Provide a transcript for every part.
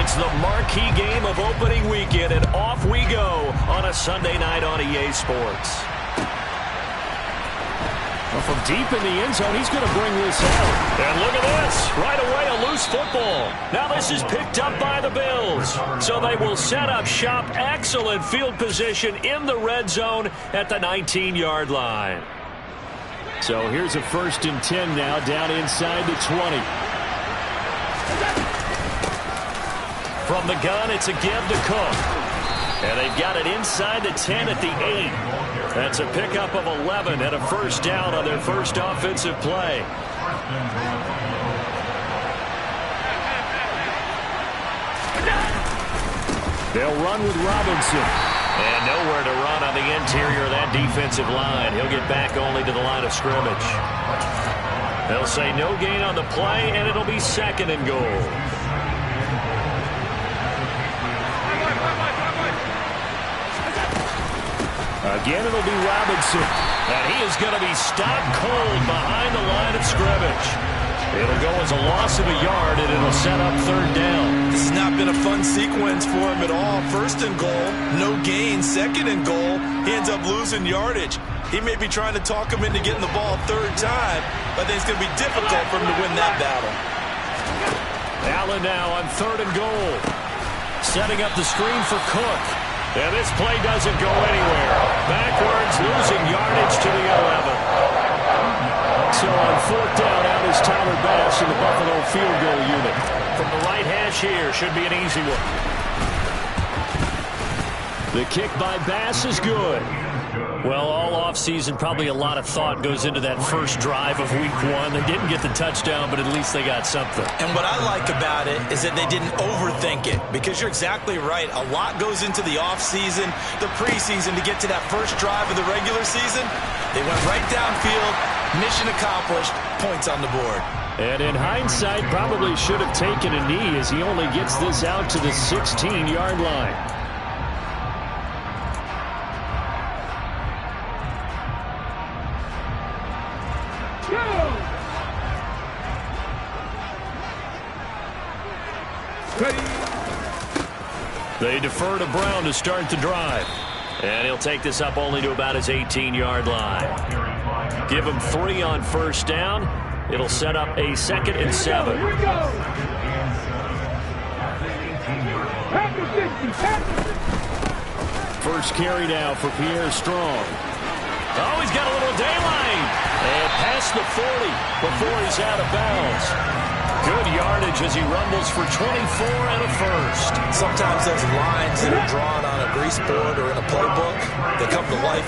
It's the marquee game of opening weekend, and off we go on a Sunday night on EA Sports. Well, from deep in the end zone, he's going to bring this out. And look at this. Right away, a loose football. Now this is picked up by the Bills. So they will set up shop. Excellent field position in the red zone at the 19-yard line. So here's a 1st and 10 now, down inside the 20. From the gun, it's a give to Cook. And they've got it inside the 10 at the 8. That's a pickup of 11 and a 1st down on their first offensive play. They'll run with Robinson. And nowhere to run on the interior of that defensive line. He'll get back only to the line of scrimmage. They'll say no gain on the play, and it'll be 2nd and goal. Again, it'll be Robinson. And he is going to be stopped cold behind the line of scrimmage. It'll go as a loss of a yard, and it'll set up 3rd down. This has not been a fun sequence for him at all. 1st and goal, no gain. 2nd and goal, he ends up losing yardage. He may be trying to talk him into getting the ball 3rd time, but I think it's going to be difficult for him to win that battle. Allen now on 3rd and goal. Setting up the screen for Cook. And this play doesn't go anywhere. Backwards, losing yardage to the 11. So on 4th down, out is Tyler Bass in the Buffalo field goal unit. From the right hash here, should be an easy one. The kick by Bass is good. Well, all offseason, probably a lot of thought goes into that first drive of Week 1. They didn't get the touchdown, but at least they got something. And what I like about it is that they didn't overthink it, because you're exactly right. A lot goes into the offseason, the preseason, to get to that first drive of the regular season. They went right downfield, mission accomplished, points on the board. And in hindsight, probably should have taken a knee, as he only gets this out to the 16-yard line. They defer to Brown to start the drive. And he'll take this up only to about his 18-yard line. Give him 3 on 1st down. It'll set up a 2nd and 7. First carry now for Pierre Strong. Oh, he's got a little daylight. And past the 40 before he's out of bounds. Good yardage as he rumbles for 24 and a 1st. Sometimes those lines that are drawn on a grease board or in a playbook, they come to life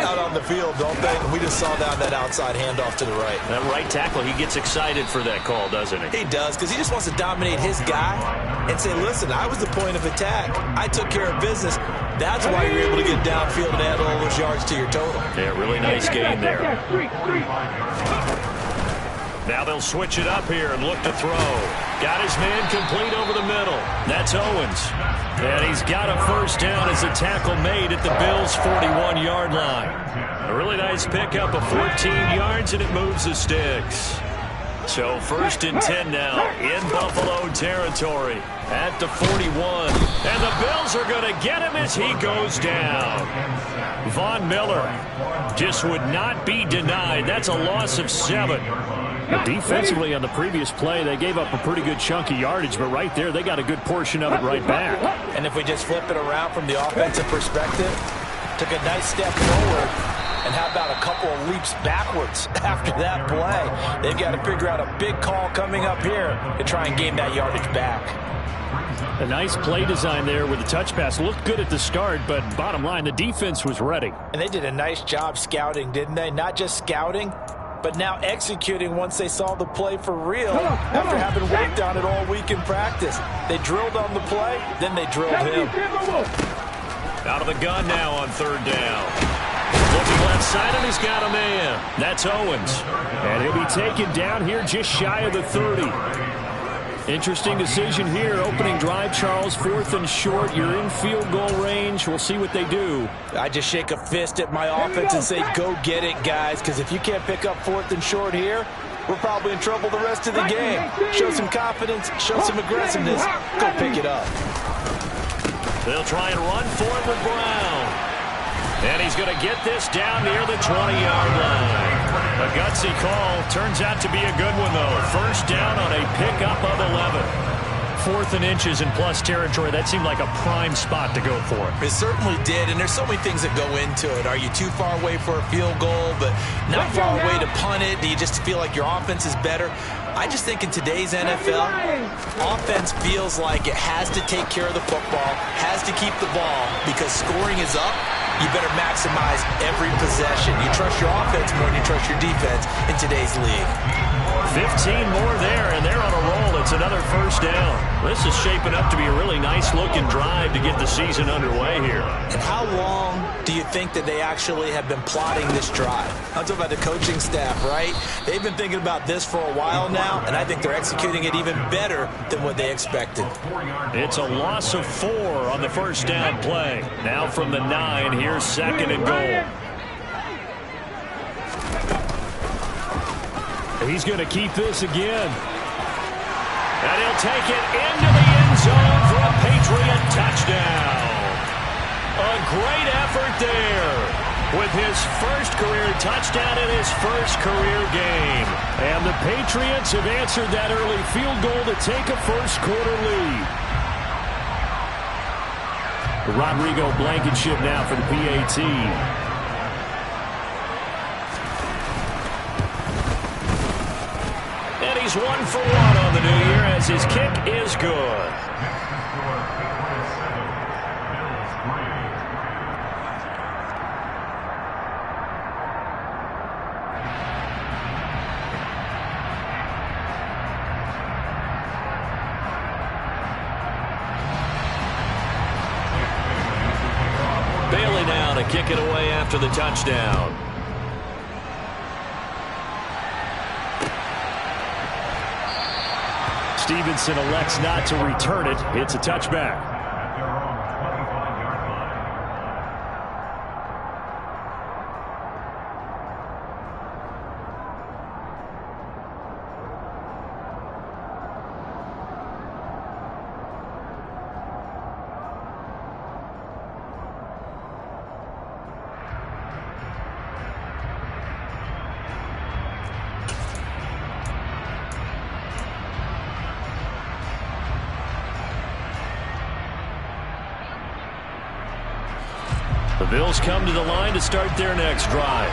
out on the field, don't they? And we just saw that outside handoff to the right. That right tackle, he gets excited for that call, doesn't he? He does, because he just wants to dominate his guy and say, listen, I was the point of attack. I took care of business. That's why you're able to get downfield and add all those yards to your total. Yeah, really nice game there. Now they'll switch it up here and look to throw. Got his man complete over the middle. That's Owens. And he's got a 1st down as a tackle made at the Bills' 41-yard line. A really nice pickup of 14 yards, and it moves the sticks. So 1st and 10 now in Buffalo territory at the 41. And the Bills are going to get him as he goes down. Von Miller just would not be denied. That's a loss of 7. Defensively on the previous play, they gave up a pretty good chunk of yardage, but right there, they got a good portion of it right back. And if we just flip it around from the offensive perspective, took a nice step forward, and how about a couple of leaps backwards after that play? They've got to figure out a big call coming up here to try and gain that yardage back. A nice play design there with the touch pass. Looked good at the start, but bottom line, the defense was ready. And they did a nice job scouting, didn't they? Not just scouting, but now executing once they saw the play for real after having worked on it all week in practice. They drilled on the play, then they drilled him. Out of the gun now on 3rd down. Looking left side, and he's got a man. That's Owens. And he'll be taken down here just shy of the 30. Interesting decision here. Opening drive, Charles. 4th and short. You're in field goal range. We'll see what they do. I just shake a fist at my offense and say, go get it, guys, because if you can't pick up 4th and short here, we're probably in trouble the rest of the game. Show some confidence, show some aggressiveness, go pick it up. They'll try and run for it with Brown. And he's going to get this down near the 20-yard line. A gutsy call. Turns out to be a good one, though. First down on a pickup of 11. 4th and inches in plus territory. That seemed like a prime spot to go for it. It certainly did, and there's so many things that go into it. Are you too far away for a field goal, but not far away to punt it? Do you just feel like your offense is better? I just think in today's NFL, offense feels like it has to take care of the football, has to keep the ball, because scoring is up. You better maximize every possession. You trust your offense more than you trust your defense in today's league. 15 more there, and they're on a roll. It's another first down. This is shaping up to be a really nice-looking drive to get the season underway here. And how long do you think that they actually have been plotting this drive? I'm talking about the coaching staff, right? They've been thinking about this for a while now, and I think they're executing it even better than what they expected. It's a loss of 4 on the first down play. Now from the 9, here's 2nd and goal. He's going to keep this again. And he'll take it into the end zone for a Patriot touchdown. A great effort there with his first career touchdown in his first career game. And the Patriots have answered that early field goal to take a first-quarter lead. Rodrigo Blankenship now for the PAT. He's 1 for 1 on the new year as his kick is good. Bailey now to kick it away after the touchdown. Stevenson elects not to return it. It's a touchback. The Bills come to the line to start their next drive.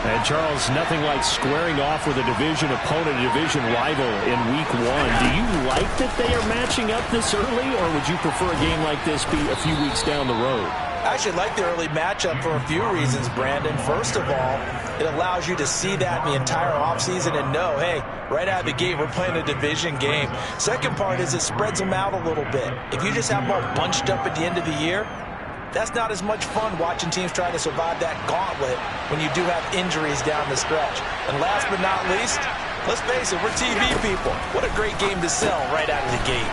And, Charles, nothing like squaring off with a division opponent, a division rival in Week 1. Do you like that they are matching up this early, or would you prefer a game like this be a few weeks down the road? I actually like the early matchup for a few reasons, Brandon. First of all, it allows you to see that in the entire offseason and know, hey, right out of the gate, we're playing a division game. Second part is it spreads them out a little bit. If you just have them all bunched up at the end of the year, that's not as much fun watching teams try to survive that gauntlet when you do have injuries down the stretch. And last but not least, let's face it, we're TV people. What a great game to sell right out of the gate.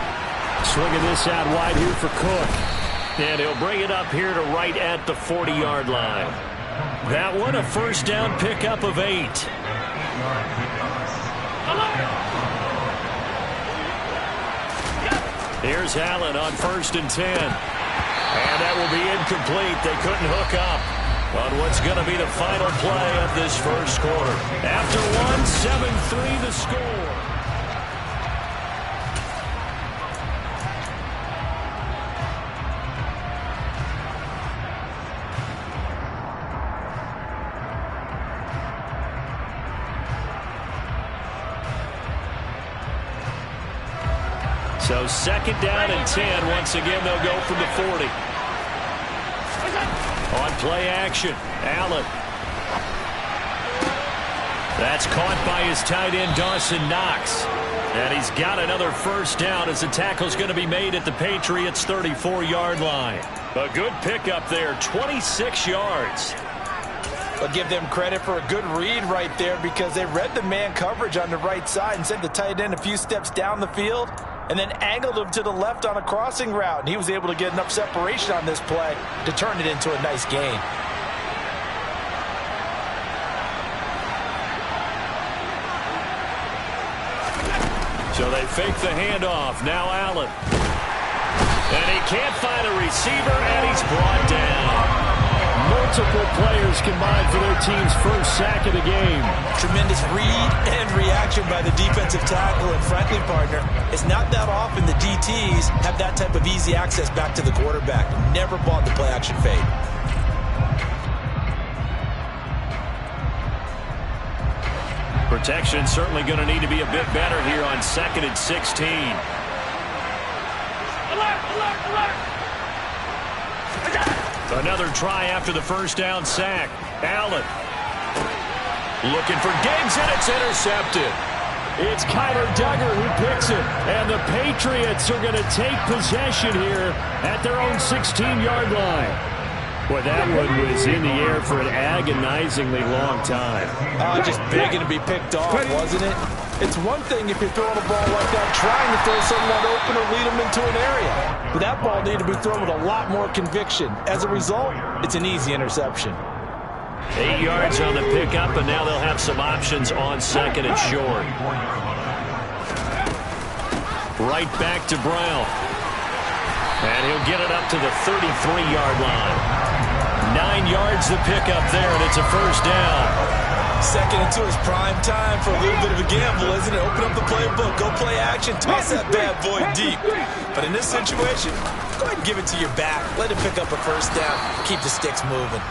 Swinging this out wide here for Cook. And he'll bring it up here to right at the 40-yard line. That one a first down pickup of 8. Here's Allen on 1st and 10. And that will be incomplete. They couldn't hook up on what's going to be the final play of this first quarter. After 1, 7-3 the score. So 2nd down and 10. Once again, they'll go from the 40. On play action, Allen. That's caught by his tight end, Dawson Knox. And he's got another first down as the tackle's going to be made at the Patriots' 34-yard line. A good pickup there, 26 yards. But give them credit for a good read right there because they read the man coverage on the right side and sent the tight end a few steps down the field and then angled him to the left on a crossing route. And he was able to get enough separation on this play to turn it into a nice gain. So they fake the handoff. Now Allen. And he can't find a receiver, and he's brought down. Multiple players combined for their team's first sack of the game. Tremendous read and reaction by the defensive tackle. And frankly, partner, it's not that often the DTs have that type of easy access back to the quarterback. Never bought the play-action fade. Protection certainly going to need to be a bit better here on 2nd and 16. Another try after the first down sack. Allen looking for Diggs, and it's intercepted. It's Kyler Duggar who picks it, and the Patriots are going to take possession here at their own 16-yard line. Boy, that one was in the air for an agonizingly long time. Just begging to be picked off, wasn't it? It's one thing if you're throwing a ball like that, trying to throw someone open or lead them into an area. But that ball needed to be thrown with a lot more conviction. As a result, it's an easy interception. 8 yards on the pickup, and now they'll have some options on 2nd and short. Right back to Brown. And he'll get it up to the 33-yard line. 9 yards the pickup there, and it's a first down. 2nd and 2 is prime time for a little bit of a gamble, isn't it? Open up the playbook, go play action, toss that bad boy deep. But in this situation, go ahead and give it to your back. Let him pick up a first down. Keep the sticks moving.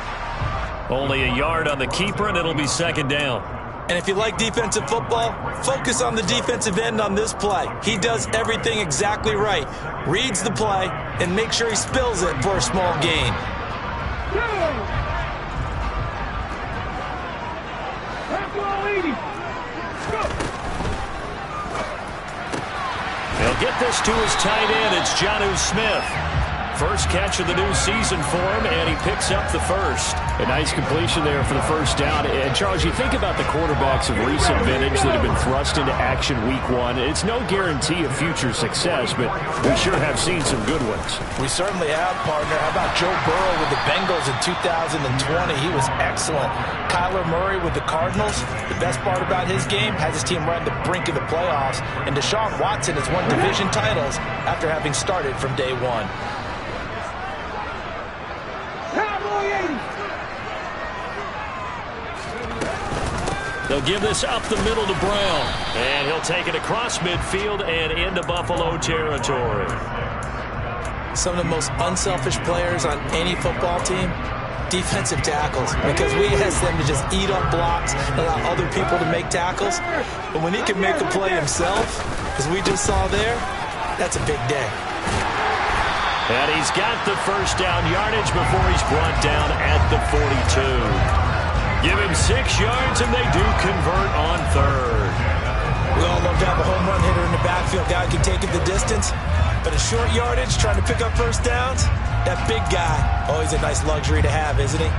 Only a yard on the keeper, and it'll be 2nd down. And if you like defensive football, focus on the defensive end on this play. He does everything exactly right. Reads the play and make sure he spills it for a small gain. He'll get this to his tight end. It's Jonnu Smith. First catch of the new season for him, and he picks up the first. A nice completion there for the first down. And, Charles, you think about the quarterbacks of recent vintage that have been thrust into action week 1. It's no guarantee of future success, but we sure have seen some good ones. We certainly have, partner. How about Joe Burrow with the Bengals in 2020? He was excellent. Kyler Murray with the Cardinals. The best part about his game has his team right at the brink of the playoffs. And Deshaun Watson has won division titles after having started from day 1. They'll give this up the middle to Brown. And he'll take it across midfield and into Buffalo territory. Some of the most unselfish players on any football team, defensive tackles, because we ask them to just eat up blocks and allow other people to make tackles. But when he can make a play himself, as we just saw there, that's a big day. And he's got the first down yardage before he's brought down at the 42. Give him 6 yards, and they do convert on 3rd. We all love to have a home run hitter in the backfield. Guy can take it the distance. But a short yardage, trying to pick up first downs, that big guy, always a nice luxury to have, isn't he?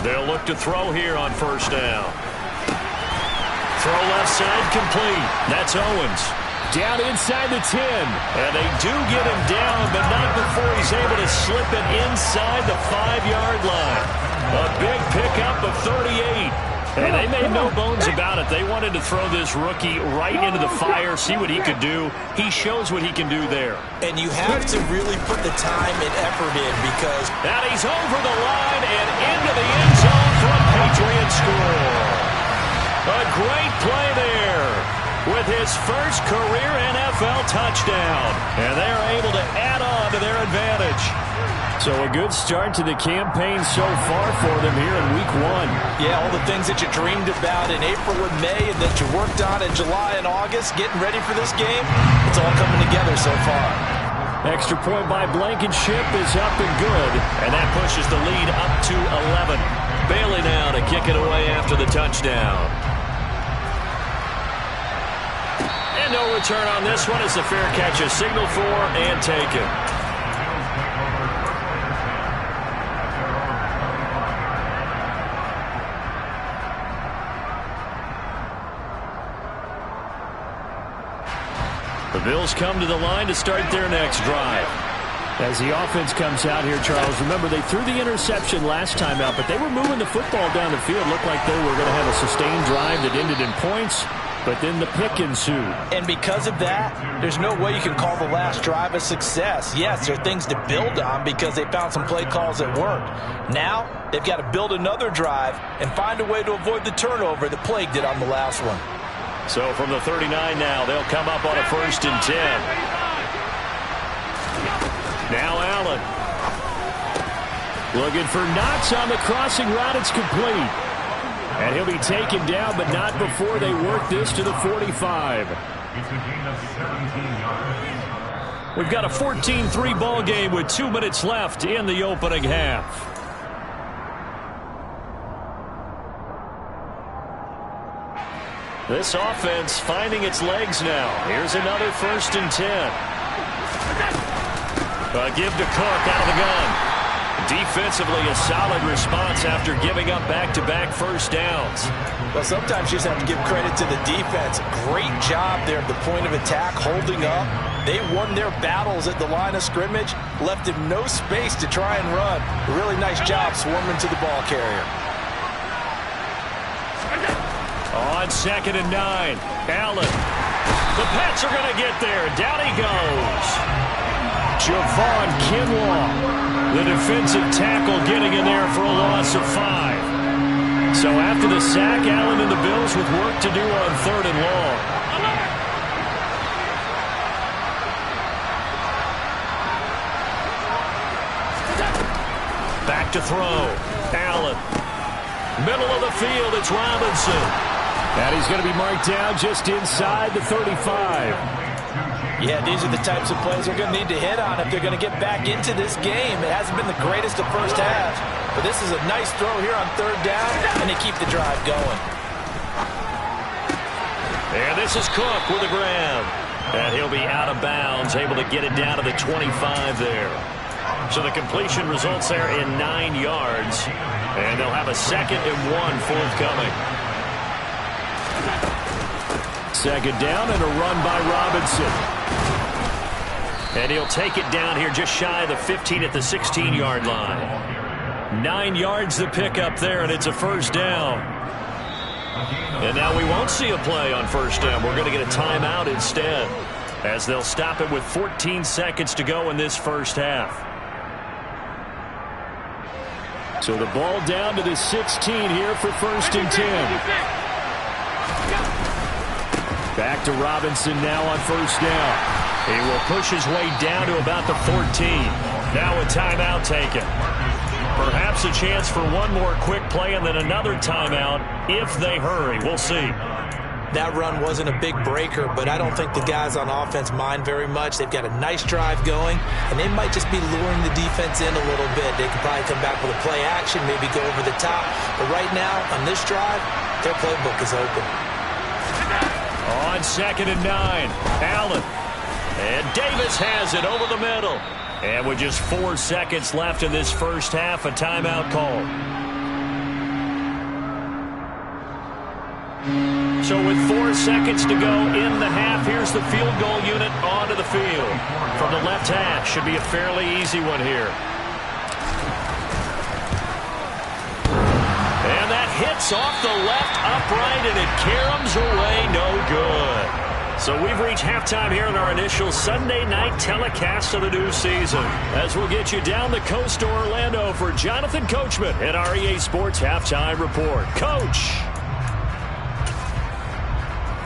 They'll look to throw here on first down. Throw left side complete. That's Owens. Down inside the 10. And they do get him down, but not before he's able to slip it inside the 5-yard line. A big pickup of 38. And they made no bones about it. They wanted to throw this rookie right into the fire, see what he could do. He shows what he can do there. And you have to really put the time and effort in because... And he's over the line and into the end zone for a Patriot score. A great play there with his first career NFL touchdown. And they're able to add on to their advantage. So a good start to the campaign so far for them here in week 1. Yeah, all the things that you dreamed about in April and May and that you worked on in July and August, getting ready for this game, it's all coming together so far. Extra point by Blankenship is up and good. And that pushes the lead up to 11. Bailey now to kick it away after the touchdown. And no return on this one as the fair catch is signaled for and taken. The Bills come to the line to start their next drive. As the offense comes out here, Charles, remember they threw the interception last time out, but they were moving the football down the field. Looked like they were going to have a sustained drive that ended in points, but then the pick ensued. And because of that, there's no way you can call the last drive a success. Yes, there are things to build on because they found some play calls that worked. Now, they've got to build another drive and find a way to avoid the turnover that plagued it on the last one. So from the 39 now, they'll come up on a 1st and 10. Now Allen. Looking for Knox on the crossing route. It's complete. And he'll be taken down, but not before they work this to the 45. It's a gain of 17 yards. We've got a 14-3 ball game with 2 minutes left in the opening half. This offense finding its legs now. Here's another 1st and 10. Give to Cook out of the gun. Defensively, a solid response after giving up back-to-back first downs. Well, sometimes you just have to give credit to the defense. Great job there at the point of attack, holding up. They won their battles at the line of scrimmage, left him no space to try and run. A really nice job swarming to the ball carrier. On 2nd and 9, Allen. The Pats are going to get there. Down he goes. Javon Kinlaw, the defensive tackle, getting in there for a loss of 5. So after the sack, Allen and the Bills with work to do on 3rd and long. Back to throw. Allen. Middle of the field, it's Robinson. And he's going to be marked down just inside the 35. Yeah, these are the types of plays they're going to need to hit on if they're going to get back into this game. It hasn't been the greatest of first halves, but this is a nice throw here on 3rd down, and they keep the drive going. And this is Cook with a grab. And he'll be out of bounds, able to get it down to the 25 there. So the completion results there in 9 yards, and they'll have a 2nd and 1 forthcoming. 2nd down and a run by Robinson. And he'll take it down here just shy of the 15 at the 16-yard line. 9 yards the pickup there, and it's a 1st down. And now we won't see a play on 1st down. We're going to get a timeout instead, as they'll stop it with 14 seconds to go in this 1st half. So the ball down to the 16 here for 1st and 10. Back to Robinson now on 1st down. He will push his way down to about the 14. Now a timeout taken. Perhaps a chance for one more quick play and then another timeout if they hurry. We'll see. That run wasn't a big breaker, but I don't think the guys on offense mind very much. They've got a nice drive going, and they might just be luring the defense in a little bit. They could probably come back with a play action, maybe go over the top. But right now, on this drive, their playbook is open. On 2nd and 9, Allen. And Davis has it over the middle. And with just 4 seconds left in this 1st half, a timeout call. So with 4 seconds to go in the half, here's the field goal unit onto the field. From the left hash, should be a fairly easy one here. And that hits off the left upright, and it caroms away, no good. So we've reached halftime here in our initial Sunday night telecast of the new season, as we'll get you down the coast to Orlando for Jonathan Coachman at our EA Sports Halftime Report. Coach!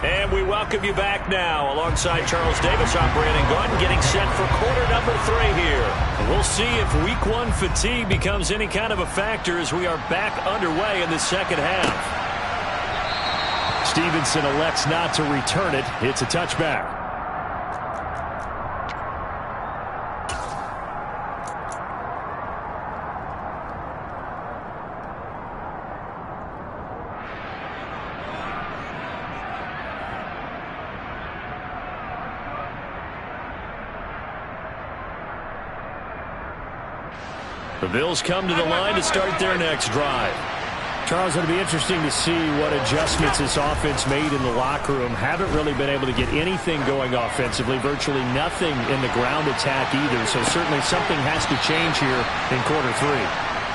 And we welcome you back now alongside Charles Davis operating gun, getting set for quarter number 3 here. We'll see if week 1 fatigue becomes any kind of a factor as we are back underway in the 2nd half. Stevenson elects not to return it. It's a touchback. The Bills come to the line to start their next drive. Charles, it'll be interesting to see what adjustments this offense made in the locker room. Haven't really been able to get anything going offensively, virtually nothing in the ground attack either. So certainly something has to change here in quarter 3.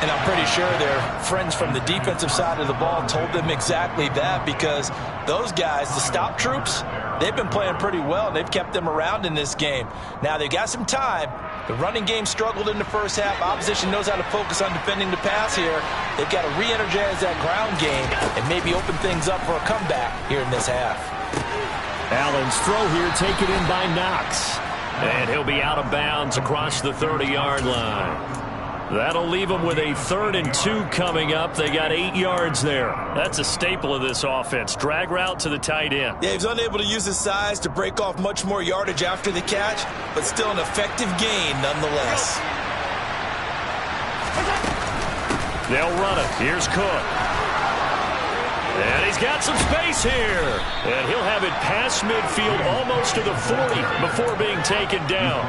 And I'm pretty sure their friends from the defensive side of the ball told them exactly that, because those guys, the stop troops, they've been playing pretty well, and they've kept them around in this game. Now, they've got some time. The running game struggled in the first half. Opposition knows how to focus on defending the pass here. They've got to re-energize that ground game and maybe open things up for a comeback here in this half. Allen's throw here taken in by Knox. And he'll be out of bounds across the 30-yard line. That'll leave them with a 3rd and 2 coming up. They got 8 yards there. That's a staple of this offense. Drag route to the tight end. Yeah, he's unable to use his size to break off much more yardage after the catch, but still an effective gain nonetheless. They'll run it. Here's Cook. And he's got some space here. And he'll have it past midfield almost to the 40 before being taken down.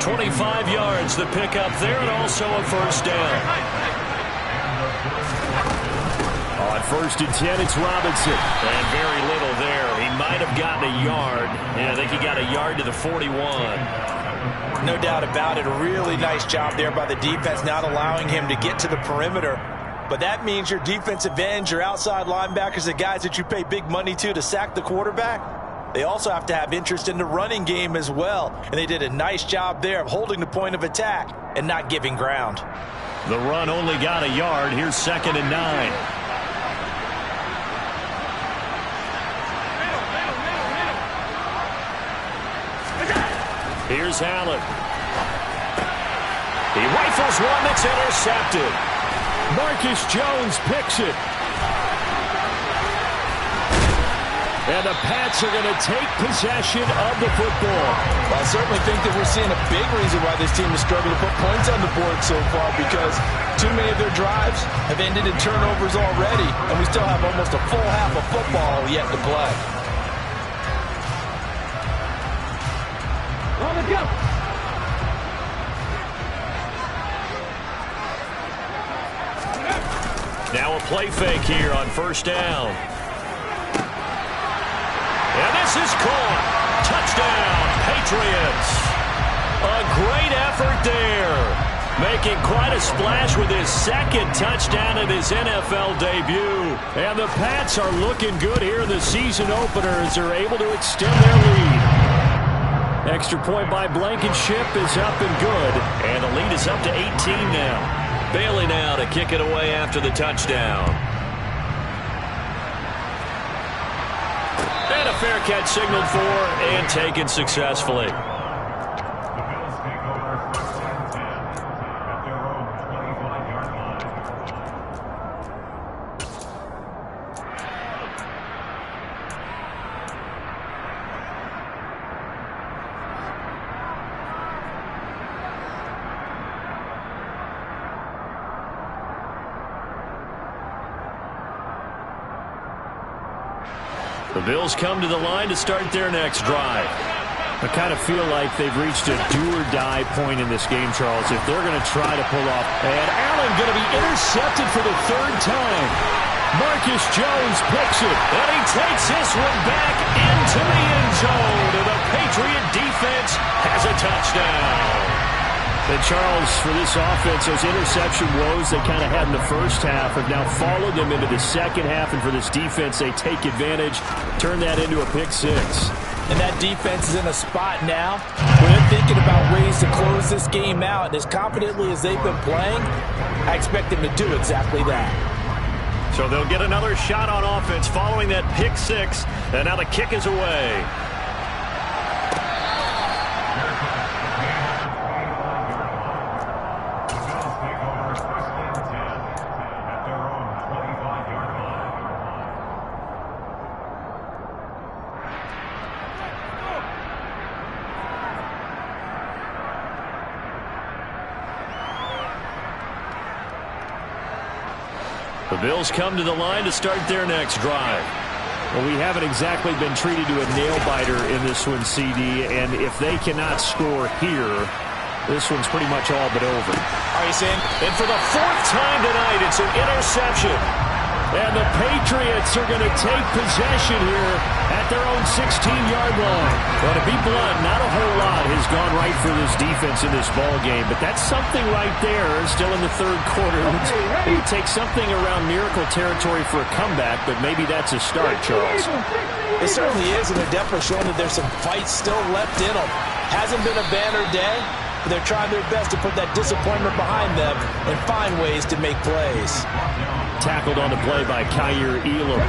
25 yards the pickup there, and also a first down. On 1st and 10, it's Robinson. And very little there. He might have gotten a yard. Yeah, I think he got a yard to the 41. No doubt about it. A really nice job there by the defense, not allowing him to get to the perimeter. But that means your defensive ends, your outside linebackers, the guys that you pay big money to sack the quarterback, they also have to have interest in the running game as well. And they did a nice job there of holding the point of attack and not giving ground. The run only got a yard. Here's 2nd and 9. Here's Allen. He rifles one that's intercepted. Marcus Jones picks it. And the Pats are going to take possession of the football. Well, I certainly think that we're seeing a big reason why this team has struggled to put points on the board so far, because too many of their drives have ended in turnovers already, and we still have almost a full half of football yet to play. On the go. Now a play fake here on 1st down. And this is caught. Touchdown, Patriots. A great effort there. Making quite a splash with his 2nd touchdown in his NFL debut. And the Pats are looking good here in the season opener as they're able to extend their lead. Extra point by Blankenship is up and good. And the lead is up to 18 now. Bailey now to kick it away after the touchdown. And a fair catch signaled for and taken successfully. The Bills take over 1st and 10 at their own 25-yard line. The Bills come to the line to start their next drive. I kind of feel like they've reached a do-or-die point in this game, Charles, if they're going to try to pull off. And Allen going to be intercepted for the 3rd time. Marcus Jones picks it. And he takes this one back into the end zone. And the Patriot defense has a touchdown. And Charles, for this offense, those interception woes they kind of had in the first half have now followed them into the second half. And for this defense, they take advantage, turn that into a pick 6. And that defense is in a spot now where they're thinking about ways to close this game out. And as confidently as they've been playing, I expect them to do exactly that. So they'll get another shot on offense following that pick 6. And now the kick is away. The Bills come to the line to start their next drive. Well, we haven't exactly been treated to a nail-biter in this one, CD, and if they cannot score here, this one's pretty much all but over. Are you saying? And for the fourth time tonight, it's an interception. And the Patriots are going to take possession here at their own 16-yard line. Well, to be blunt, not a whole lot has gone right for this defense in this ball game, but that's something right there still in the third quarter. It would take something around miracle territory for a comeback, but maybe that's a start, Charles. It certainly is, and they're definitely showing that there's some fight still left in them. Hasn't been a banner day, but they're trying their best to put that disappointment behind them and find ways to make plays. Tackled on the play by Kaiir Elam.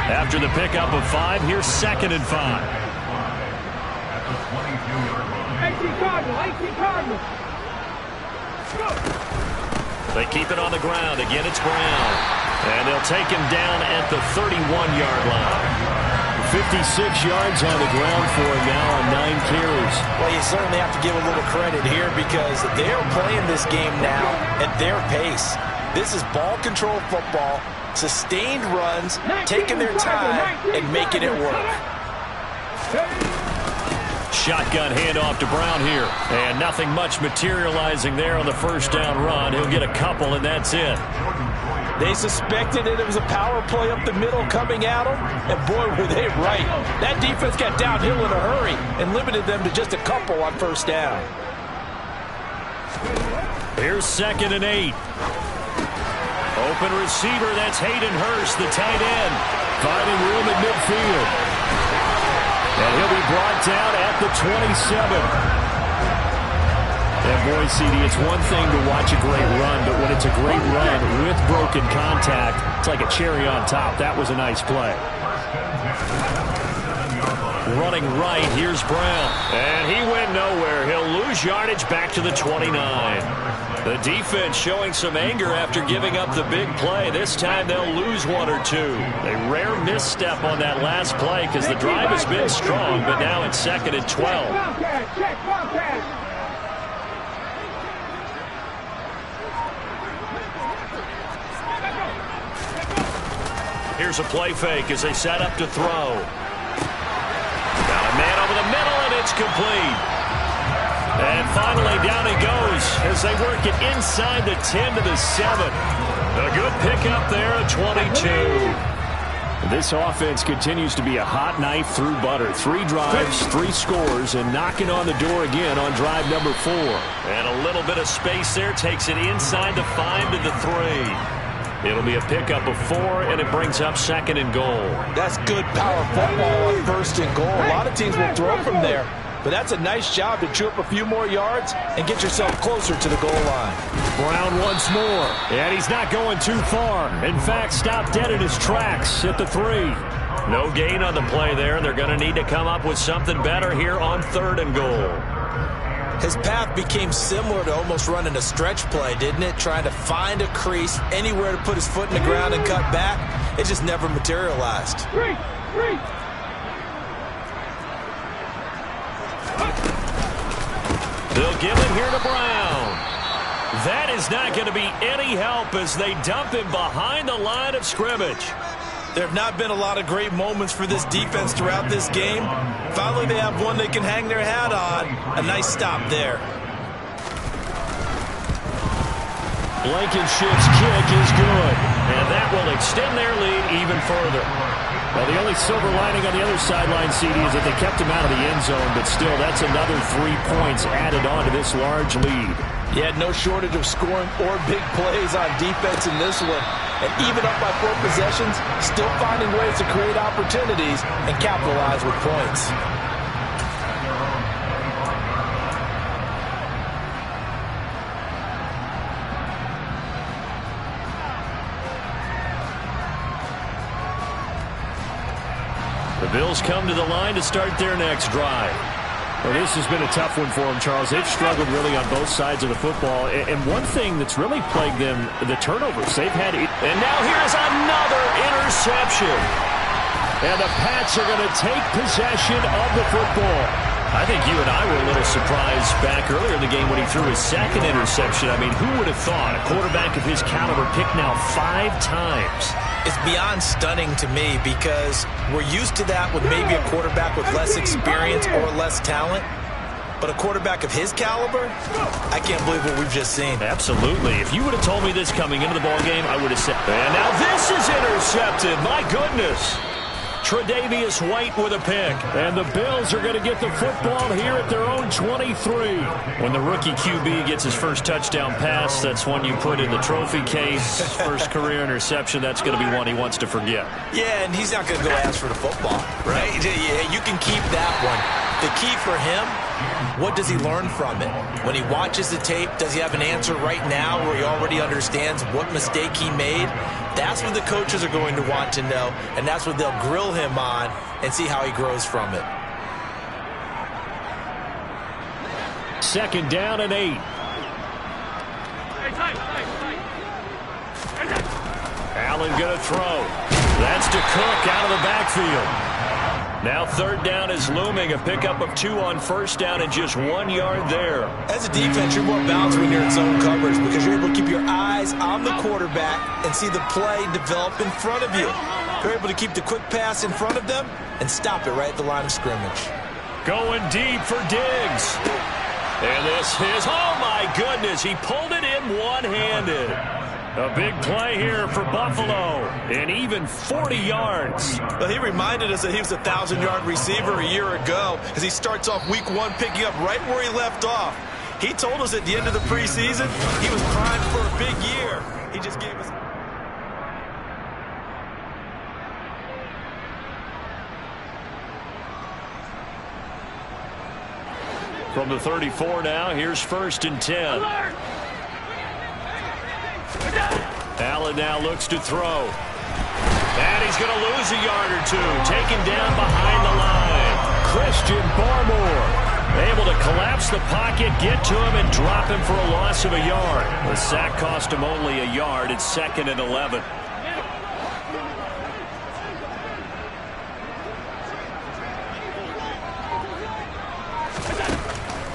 After the pickup of 5, here's 2nd and 5. At the 22-yard line. 18 Cardinals. They keep it on the ground. Again, it's Brown. And they'll take him down at the 31-yard line. 56 yards on the ground for him now on 9 carries. Well, you certainly have to give a little credit here because they're playing this game now at their pace. This is ball control football, sustained runs, taking their time, and making it work. Shotgun handoff to Brown here. And nothing much materializing there on the first down run. He'll get a couple, and that's it. They suspected that it was a power play up the middle coming at them, and boy, were they right. That defense got downhill in a hurry and limited them to just a couple on first down. Here's 2nd and 8. Open receiver, that's Hayden Hurst, the tight end, finding room at midfield. And he'll be brought down at the 27. And boy, CD, it's one thing to watch a great run, but when it's a great run with broken contact, it's like a cherry on top. That was a nice play. Running right, here's Brown. And he went nowhere. He'll lose yardage back to the 29. The defense showing some anger after giving up the big play. This time they'll lose 1 or 2. A rare misstep on that last play because the drive has been strong, but now it's 2nd and 12. Here's a play fake as they set up to throw. Got a man over the middle, and it's complete. And finally, down he goes as they work it inside the 10 to the 7. A good pickup there at 22. This offense continues to be a hot knife through butter. 3 drives, 3 scores, and knocking on the door again on drive number 4. And a little bit of space there takes it inside the 5 to the 3. It'll be a pickup of 4, and it brings up 2nd and goal. That's good power football on 1st and goal. A lot of teams will throw from there. But that's a nice job to chew up a few more yards and get yourself closer to the goal line. Brown once more, and he's not going too far. In fact, stopped dead in his tracks at the 3. No gain on the play there. They're going to need to come up with something better here on 3rd and goal. His path became similar to almost running a stretch play, didn't it? Trying to find a crease, anywhere to put his foot in the ground and cut back. It just never materialized. They'll give it here to Brown. That is not going to be any help as they dump him behind the line of scrimmage. There have not been a lot of great moments for this defense throughout this game. Finally, they have one they can hang their hat on. A nice stop there. Blankenship's kick is good, and that will extend their lead even further. Well, the only silver lining on the other sideline, CD, is that they kept him out of the end zone, but still, that's another 3 points added on to this large lead. He had no shortage of scoring or big plays on defense in this one. And even up by 4 possessions, still finding ways to create opportunities and capitalize with points. The Bills come to the line to start their next drive. Well, this has been a tough one for them, Charles. They've struggled really on both sides of the football. And one thing that's really plagued them, the turnovers. They've had it. And now here's another interception. And the Pats are going to take possession of the football. I think you and I were a little surprised back earlier in the game when he threw his 2nd interception. I mean, who would have thought a quarterback of his caliber picked now 5 times? It's beyond stunning to me because we're used to that with maybe a quarterback with less experience or less talent. But a quarterback of his caliber, I can't believe what we've just seen. Absolutely. If you would have told me this coming into the ballgame, I would have said, and now this is intercepted. My goodness. Tre'Davious White with a pick. And the Bills are going to get the football here at their own 23. When the rookie QB gets his first touchdown pass, that's one you put in the trophy case. First career interception, that's going to be one he wants to forget. Yeah, and he's not going to go ask for the football, right? Yeah, you can keep that one. The key for him, what does he learn from it? When he watches the tape, does he have an answer right now where he already understands what mistake he made? That's what the coaches are going to want to know, and that's what they'll grill him on and see how he grows from it. Second down and 8. Allen going to throw. That's to Cook out of the backfield. Now third down is looming. A pickup of 2 on first down and just 1 yard there. As a defense, you're more balanced when you're in zone coverage because you're able to keep your eyes on the quarterback and see the play develop in front of you. You're able to keep the quick pass in front of them and stop it right at the line of scrimmage. Going deep for Diggs. And this is, oh my goodness, he pulled it in one-handed. A big play here for Buffalo, and even 40 yards. Well, he reminded us that he was a 1,000-yard receiver a year ago as he starts off week 1 picking up right where he left off. He told us at the end of the preseason he was primed for a big year. He just gave us... From the 34 now, here's 1st and 10. Allen now looks to throw. And he's going to lose a yard or 2. Taken down behind the line. Christian Barmore able to collapse the pocket, get to him, and drop him for a loss of a yard. The sack cost him only a yard. It's 2nd and 11.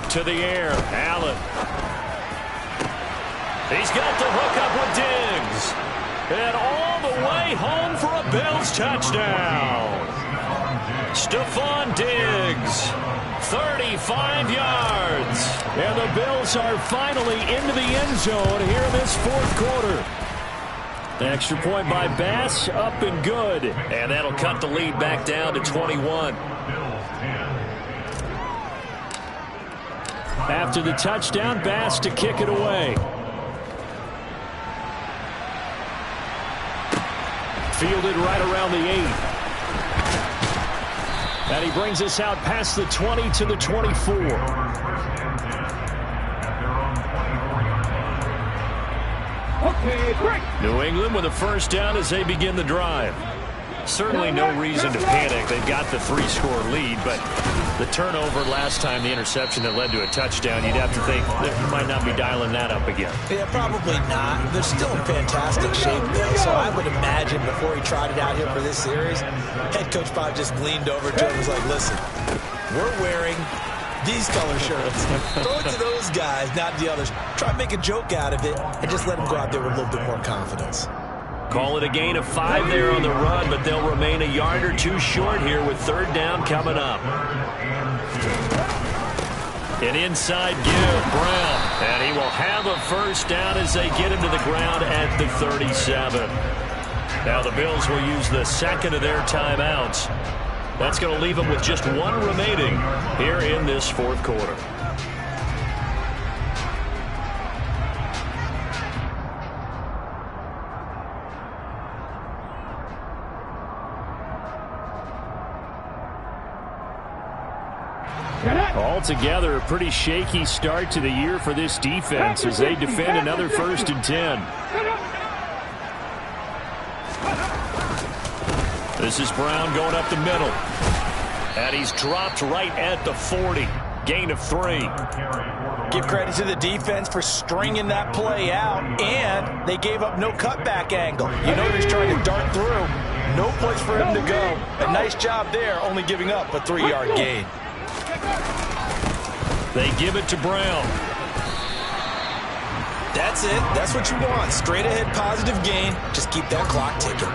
To the air, Allen. He's got the hook up with Diggs. And all the way home for a Bills touchdown. Stephon Diggs, 35 yards. And the Bills are finally into the end zone here in this 4th quarter. Extra point by Bass, up and good. And that'll cut the lead back down to 21. After the touchdown, Bass to kick it away. Fielded right around the 8. And he brings us out past the 20 to the 24. New England with a first down as they begin the drive. Certainly no reason to panic. They've got the 3-score lead, but the turnover last time, the interception that led to a touchdown, you'd have to think that you might not be dialing that up again. Yeah, probably not. They're still in fantastic shape, though, so I would imagine before he trotted out here for this series, head coach Bob just leaned over to him and was like, listen, we're wearing these color shirts. Throw it to those guys, not the others. Try to make a joke out of it and just let them go out there with a little bit more confidence. Call it a gain of 5 there on the run, but they'll remain a yard or 2 short here with 3rd down coming up. An inside give, Brown, and he will have a first down as they get him to the ground at the 37. Now the Bills will use the 2nd of their timeouts. That's going to leave them with just 1 remaining here in this 4th quarter. Altogether, a pretty shaky start to the year for this defense as they defend another 1st and 10. This is Brown going up the middle. And he's dropped right at the 40. Gain of 3. Give credit to the defense for stringing that play out, and they gave up no cutback angle. You know he's trying to dart through. No place for him to go. A nice job there, only giving up a 3-yard gain. They give it to Brown. That's it. That's what you want. Straight ahead positive gain. Just keep that clock ticking.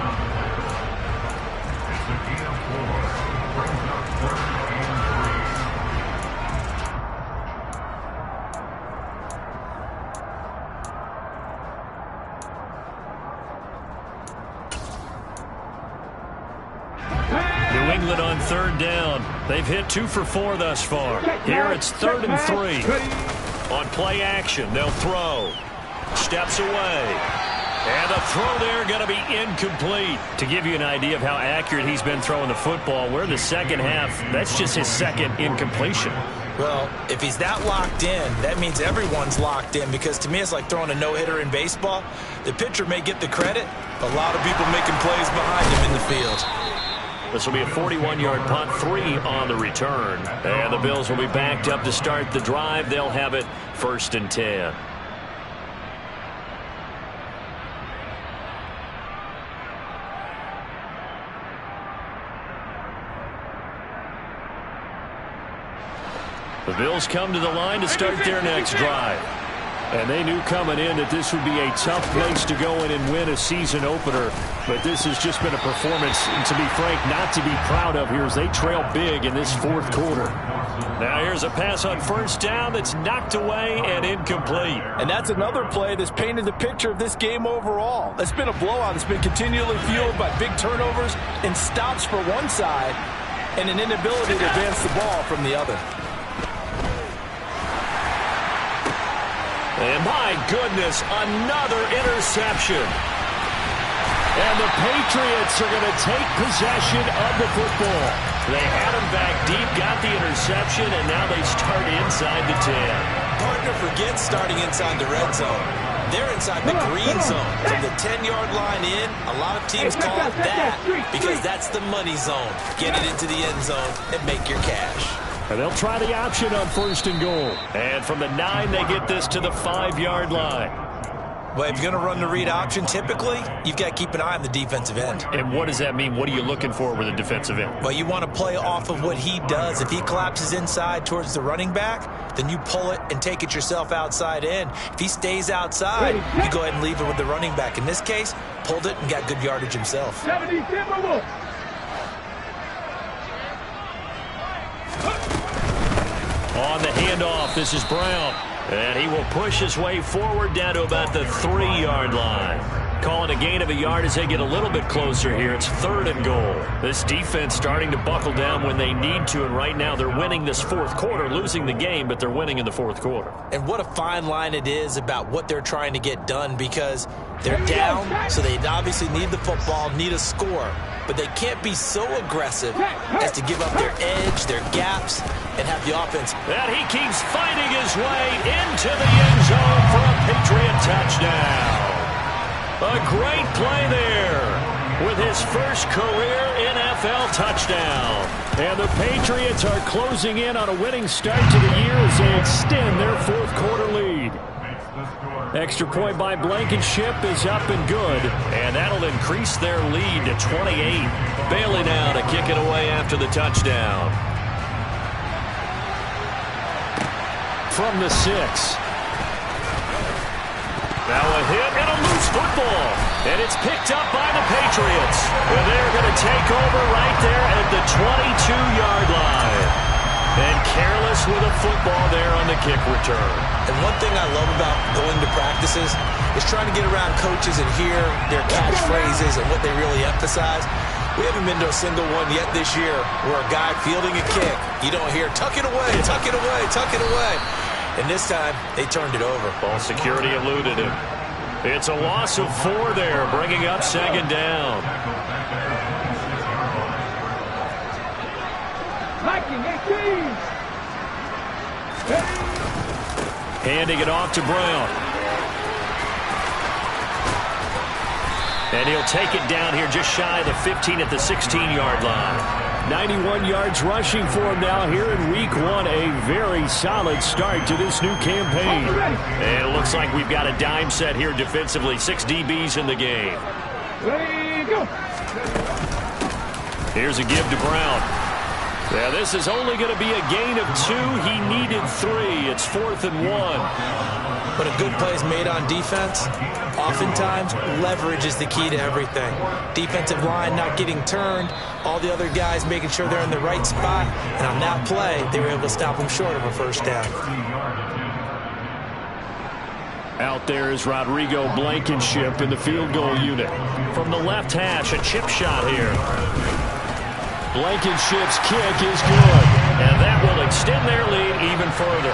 England on third down. They've hit 2 for 4 thus far. Here it's 3rd and 3. On play action, they'll throw. Steps away. And the throw there going to be incomplete. To give you an idea of how accurate he's been throwing the football, we're in the second half. That's just his second incompletion. Well, if he's that locked in, that means everyone's locked in, because to me it's like throwing a no-hitter in baseball. The pitcher may get the credit, a lot of people making plays behind him in the field. This will be a 41-yard punt, 3 on the return. And the Bills will be backed up to start the drive. They'll have it 1st and 10. The Bills come to the line to start their next drive. And they knew coming in that this would be a tough place to go in and win a season opener. But this has just been a performance, to be frank, not to be proud of here as they trail big in this 4th quarter. Now here's a pass on 1st down that's knocked away and incomplete. And that's another play that's painted the picture of this game overall. It's been a blowout. It's been continually fueled by big turnovers and stops for one side and an inability to advance the ball from the other. And my goodness, another interception. And the Patriots are going to take possession of the football. They had him back deep, got the interception, and now they start inside the 10. Partner forgets starting inside the red zone. They're inside the green zone. From the 10-yard line in, a lot of teams call it that because that's the money zone. Get it into the end zone and make your cash. And they'll try the option on 1st and goal. And from the 9, they get this to the 5-yard line. Well, if you're going to run the read option, typically, you've got to keep an eye on the defensive end. And what does that mean? What are you looking for with a defensive end? Well, you want to play off of what he does. If he collapses inside towards the running back, then you pull it and take it yourself outside in. If he stays outside, you go ahead and leave it with the running back. In this case, pulled it and got good yardage himself. On the handoff, this is Brown. And he will push his way forward down to about the 3-yard line. Calling a gain of a yard as they get a little bit closer here. It's 3rd and goal. This defense starting to buckle down when they need to, and right now they're winning this 4th quarter, losing the game, but they're winning in the 4th quarter. And what a fine line it is about what they're trying to get done, because they're down, so they obviously need the football, need a score. But they can't be so aggressive as to give up their edge, their gaps, and have the offense. And he keeps fighting his way into the end zone for a Patriot touchdown. A great play there with his first career NFL touchdown. And the Patriots are closing in on a winning start to the year as they extend their 4th quarter lead. Extra point by Blankenship is up and good, and that'll increase their lead to 28. Bailey now to kick it away after the touchdown. From the 6. Now a hit and a loose football, and it's picked up by the Patriots. And they're going to take over right there at the 22-yard line. And careless with a football there on the kick return. And one thing I love about going to practices is trying to get around coaches and hear their catchphrases and what they really emphasize. We haven't been to a single one yet this year where a guy fielding a kick, you don't hear, tuck it away, tuck it away, tuck it away. And this time, they turned it over. Ball security eluded him. It's a loss of 4 there, bringing up 2nd down. Handing it off to Brown. And he'll take it down here just shy of the 15 at the 16-yard line. 91 yards rushing for him now here in week 1. A very solid start to this new campaign. And it looks like we've got a dime set here defensively. 6 DBs in the game. Here's a give to Brown. Now this is only going to be a gain of 2. He needed 3. It's 4th and 1. But a good play is made on defense. Oftentimes, leverage is the key to everything. Defensive line not getting turned. All the other guys making sure they're in the right spot. And on that play, they were able to stop him short of a 1st down. Out there is Rodrigo Blankenship in the field goal unit. From the left hash, a chip shot here. Blankenship's kick is good. And that will extend their lead even further.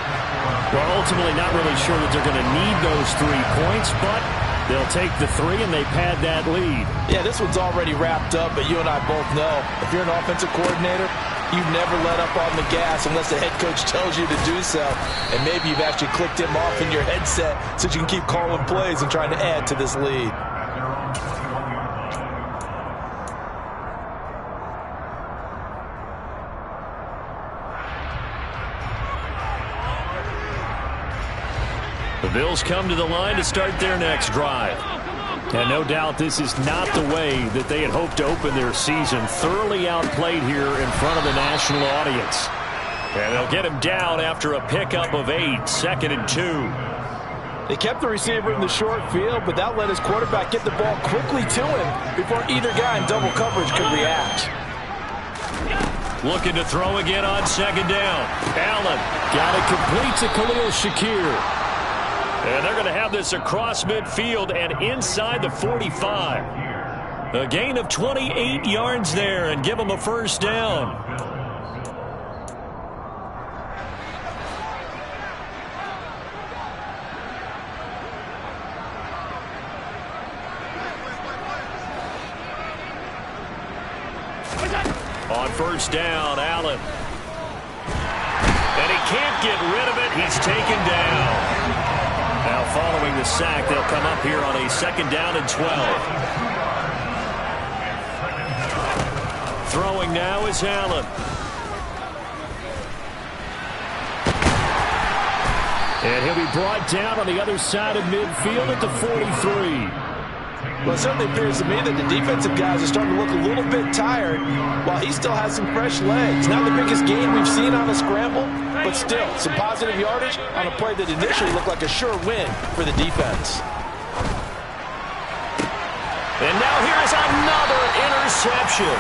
We're ultimately not really sure that they're going to need those 3 points, but they'll take the 3 and they pad that lead. Yeah, this one's already wrapped up, but you and I both know if you're an offensive coordinator, you never let up on the gas unless the head coach tells you to do so. And maybe you've actually clicked him off in your headset so you can keep calling plays and trying to add to this lead. The Bills come to the line to start their next drive. And no doubt this is not the way that they had hoped to open their season. Thoroughly outplayed here in front of the national audience. And they'll get him down after a pickup of 8, 2nd and 2. They kept the receiver in the short field, but that let his quarterback get the ball quickly to him before either guy in double coverage could react. Looking to throw again on 2nd down. Allen got it complete to Khalil Shakir. And they're going to have this across midfield and inside the 45. A gain of 28 yards there and give them a first down. On first down, Allen. And he can't get rid of it. He's taken down. Now following the sack, they'll come up here on a 2nd down and 12. Throwing now is Allen. And he'll be brought down on the other side of midfield at the 43. Well, it certainly appears to me that the defensive guys are starting to look a little bit tired while he still has some fresh legs. Not the biggest gain we've seen on a scramble, but still some positive yardage on a play that initially looked like a sure win for the defense. And now here's another interception.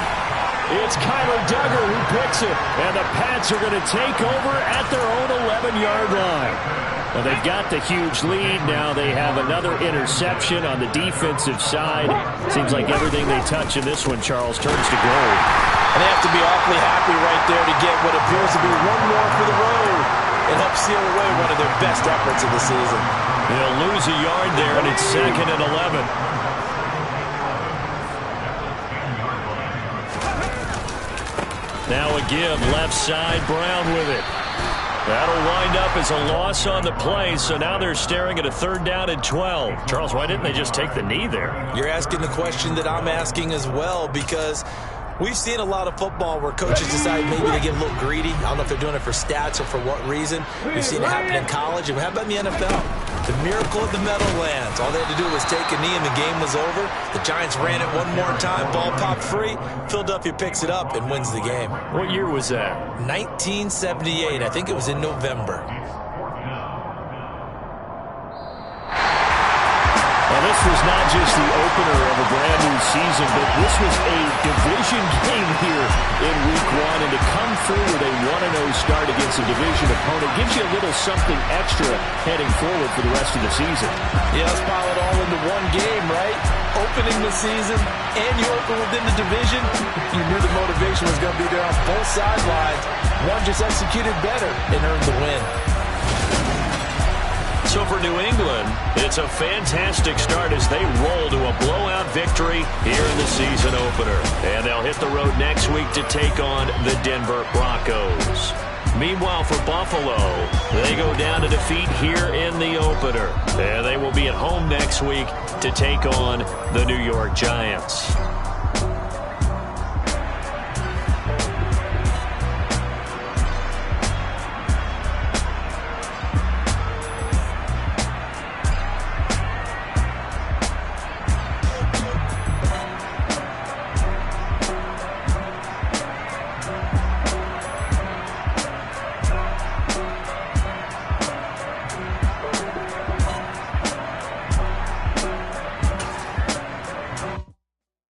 It's Kyler Duggar who picks it, and the Pats are going to take over at their own 11-yard line. Well, they've got the huge lead. Now they have another interception on the defensive side. Seems like everything they touch in this one, Charles, turns to gold. And they have to be awfully happy right there to get what appears to be one more for the road and help seal away one of their best efforts of the season. They'll lose a yard there, and it's 2nd and 11. Now a give, left side, Brown with it. That'll wind up as a loss on the play, so now they're staring at a 3rd down and 12. Charles, why didn't they just take the knee there? You're asking the question that I'm asking as well, because we've seen a lot of football where coaches decide maybe they get a little greedy. I don't know if they're doing it for stats or for what reason. We've seen it happen in college, and how about in the NFL? The miracle of the Meadowlands. All they had to do was take a knee and the game was over. The Giants ran it one more time. Ball popped free. Philadelphia picks it up and wins the game. What year was that? 1978. I think it was in November. Well, this was not just the opener of a brand new season, but this was a division game here in Week 1. And to come through with a 1-0 start against a division opponent gives you a little something extra heading forward for the rest of the season. Yeah, let's pile it all into one game, right? Opening the season, and you open within the division. You knew the motivation was going to be there on both sidelines. One just executed better and earned the win. So for New England, it's a fantastic start as they roll to a blowout victory here in the season opener. And they'll hit the road next week to take on the Denver Broncos. Meanwhile, for Buffalo, they go down to defeat here in the opener. And they will be at home next week to take on the New York Giants.